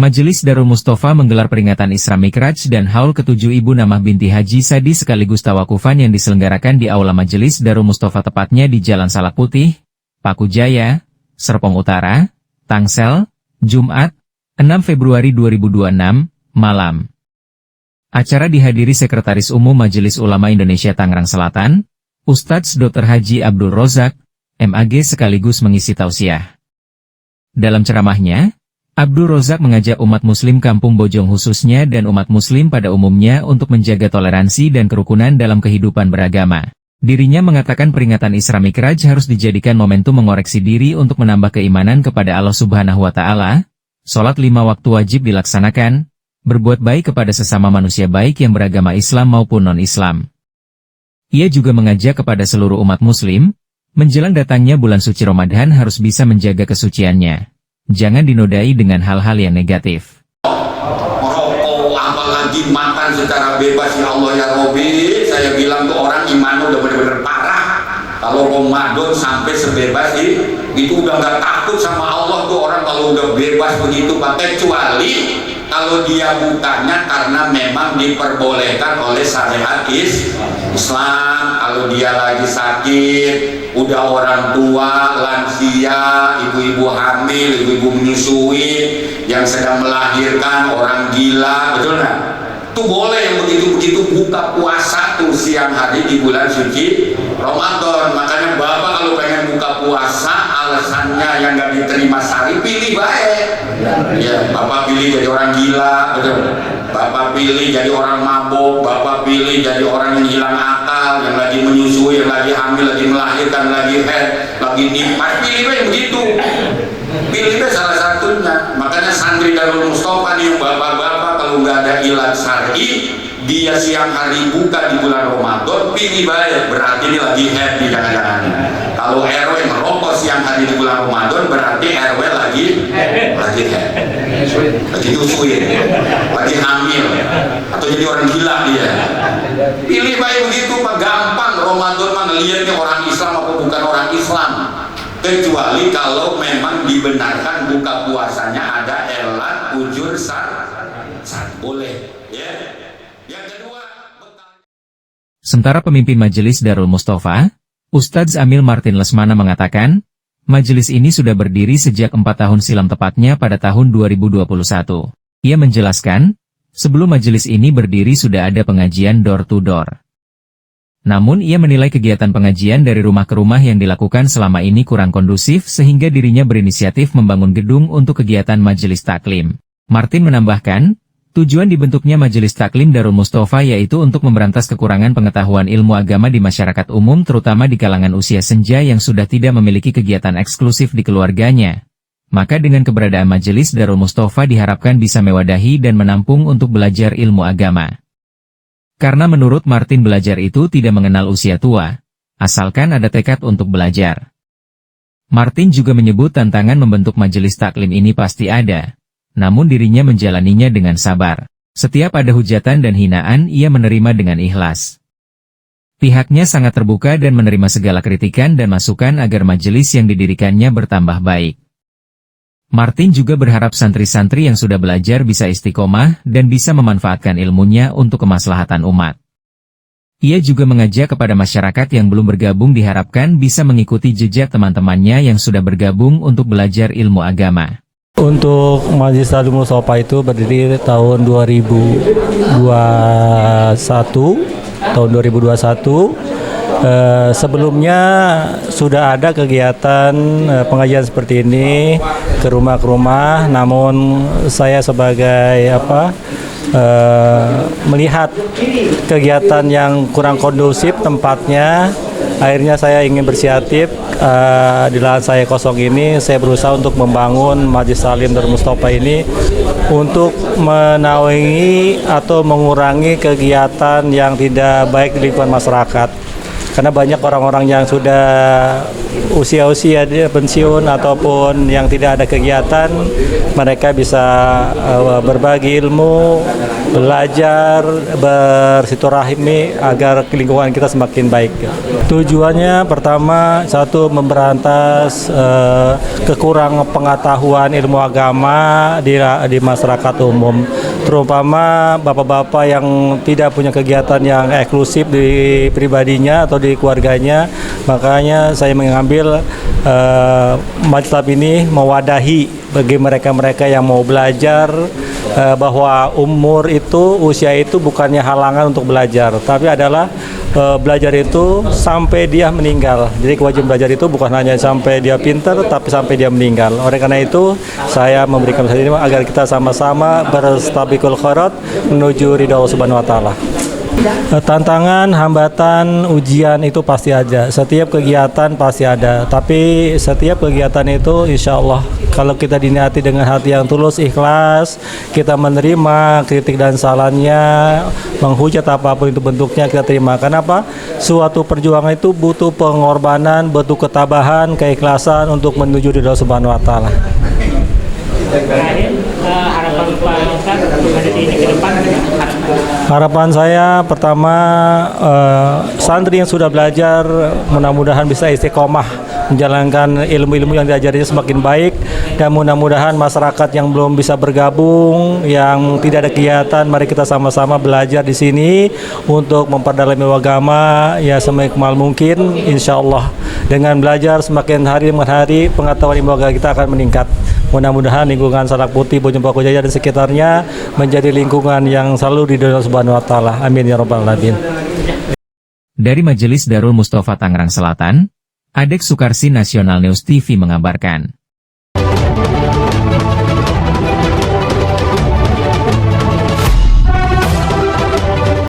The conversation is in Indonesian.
Majelis Darul Mustofa menggelar peringatan Isra Mikraj dan Haul ke-7 Ibu Namah binti Haji Sadi sekaligus tawakufan yang diselenggarakan di Aula Majelis Darul Mustofa tepatnya di Jalan Salak Putih, Paku Jaya, Serpong Utara, Tangsel, Jumat, 6 Februari 2026, malam. Acara dihadiri Sekretaris Umum Majelis Ulama Indonesia Tangerang Selatan, Ustadz Dr. Haji Abdul Rozak, MAG sekaligus mengisi tausiah. Dalam ceramahnya, Abdul Rozak mengajak umat muslim Kampung Bojong khususnya dan umat muslim pada umumnya untuk menjaga toleransi dan kerukunan dalam kehidupan beragama. Dirinya mengatakan peringatan Isra Mikraj harus dijadikan momentum mengoreksi diri untuk menambah keimanan kepada Allah Subhanahu wa Ta'ala, sholat 5 waktu wajib dilaksanakan, berbuat baik kepada sesama manusia baik yang beragama Islam maupun non-Islam. Ia juga mengajak kepada seluruh umat muslim, menjelang datangnya bulan suci Ramadan harus bisa menjaga kesuciannya. Jangan dinodai dengan hal-hal yang negatif. Merokok, apalagi makan secara bebas, ya Allah ya Robi. Saya bilang tuh orang iman udah bener-bener parah. Kalau Ramadan sampai sebebas itu udah nggak takut sama Allah tuh orang kalau udah bebas begitu. Kecuali kalau dia bukannya karena memang diperbolehkan oleh syariat Islam. Kalau dia lagi sakit, udah orang tua, lansia, ibu-ibu hamil, ibu-ibu menyusui, yang sedang melahirkan, orang gila, betul nggak? Itu boleh yang begitu-begitu buka puasa tuh siang hari di bulan suci Ramadan. Makanya Bapak kalau pengen buka puasa, alasannya yang nggak diterima sari, pilih baik. Ya, Bapak pilih jadi orang gila, betul. Bapak pilih jadi orang mabuk, Bapak pilih jadi orang yang hilang akal, yang lagi menyusui, yang lagi hamil, lagi melahirkan, lagi head, lagi nifas, pilih baik begitu. Pilih baik salah satunya. Makanya santri Darul Mustofa nih yang bapak-bapak kalau nggak ada ilat syar'i, dia siang hari buka di bulan Ramadan, pilih baik. Berarti ini lagi head di jangan-jangan. Kalau RW merokok siang hari di bulan Ramadan, berarti RW lagi head, lagi nyusuin, lagi hamil, atau jadi orang gila dia. Pilih baik begitu Pak, gampang. Ramadan mah ngeliatnya orang Islam apa bukan orang Islam. Kecuali kalau memang dibenarkan buka puasanya ada elat ujur sar boleh ya. Yang kedua, sementara pemimpin Majelis Darul Mustofa, Ustadz Amil Martin Lesmana mengatakan, majelis ini sudah berdiri sejak 4 tahun silam tepatnya pada tahun 2021. Ia menjelaskan, sebelum majelis ini berdiri sudah ada pengajian door to door. Namun ia menilai kegiatan pengajian dari rumah ke rumah yang dilakukan selama ini kurang kondusif sehingga dirinya berinisiatif membangun gedung untuk kegiatan majelis taklim. Martin menambahkan, tujuan dibentuknya Majelis Taklim Darul Mustofa yaitu untuk memberantas kekurangan pengetahuan ilmu agama di masyarakat umum terutama di kalangan usia senja yang sudah tidak memiliki kegiatan eksklusif di keluarganya. Maka dengan keberadaan Majelis Darul Mustofa diharapkan bisa mewadahi dan menampung untuk belajar ilmu agama. Karena menurut Martin belajar itu tidak mengenal usia tua, asalkan ada tekad untuk belajar. Martin juga menyebut tantangan membentuk Majelis Taklim ini pasti ada. Namun dirinya menjalaninya dengan sabar. Setiap ada hujatan dan hinaan ia menerima dengan ikhlas. Pihaknya sangat terbuka dan menerima segala kritikan dan masukan agar majelis yang didirikannya bertambah baik. Martin juga berharap santri-santri yang sudah belajar bisa istiqomah dan bisa memanfaatkan ilmunya untuk kemaslahatan umat. Ia juga mengajak kepada masyarakat yang belum bergabung diharapkan bisa mengikuti jejak teman-temannya yang sudah bergabung untuk belajar ilmu agama. Untuk Majelis Darul Mustofa itu berdiri tahun 2021. Sebelumnya sudah ada kegiatan pengajian seperti ini ke rumah, namun saya sebagai melihat kegiatan yang kurang kondusif tempatnya, akhirnya saya ingin berinisiatif di lahan saya kosong ini, saya berusaha untuk membangun Majelis Taklim Darul Mustofa ini untuk menaungi atau mengurangi kegiatan yang tidak baik di lingkungan masyarakat. Karena banyak orang-orang yang sudah usia-usia pensiun ataupun yang tidak ada kegiatan, mereka bisa berbagi ilmu belajar bersilaturahmi agar lingkungan kita semakin baik. Tujuannya pertama, satu, memberantas kekurangan pengetahuan ilmu agama di masyarakat umum, terutama bapak-bapak yang tidak punya kegiatan yang eksklusif di pribadinya atau di keluarganya. Makanya saya mengambil majelis ini mewadahi bagi mereka-mereka yang mau belajar, bahwa usia itu bukannya halangan untuk belajar, tapi adalah belajar itu sampai dia meninggal. Jadi kewajiban belajar itu bukan hanya sampai dia pintar, tapi sampai dia meninggal. Oleh karena itu, saya memberikan pesan ini agar kita sama-sama berstabiqul khairat menuju ridha Allah Subhanahu wa taala. Tantangan, hambatan, ujian itu pasti ada. Setiap kegiatan pasti ada. Tapi setiap kegiatan itu insya Allah kalau kita diniati dengan hati yang tulus, ikhlas, kita menerima kritik dan sarannya, menghujat apapun itu bentuknya kita terima. Kenapa? Suatu perjuangan itu butuh pengorbanan, butuh ketabahan, keikhlasan untuk menuju ridha Subhanahu wa taala. Harapan Pak Ustadz ada di ini ke depan. Harapan saya pertama, santri yang sudah belajar mudah-mudahan bisa istiqomah menjalankan ilmu-ilmu yang diajarinya semakin baik, dan mudah-mudahan masyarakat yang belum bisa bergabung, yang tidak ada kegiatan, mari kita sama-sama belajar di sini untuk memperdalam ilmu agama ya semaksimal mungkin. Insya Allah dengan belajar semakin hari demi hari pengetahuan ilmu agama kita akan meningkat. Mudah-mudahan lingkungan Salak Putih, Bojong Paku Jaya dan sekitarnya menjadi lingkungan yang selalu ridho Allah Subhanahu wa taala. Amin ya rabbal alamin. Dari Majelis Darul Mustafa Tangerang Selatan, Adek Sukarsi Nasional News TV mengabarkan.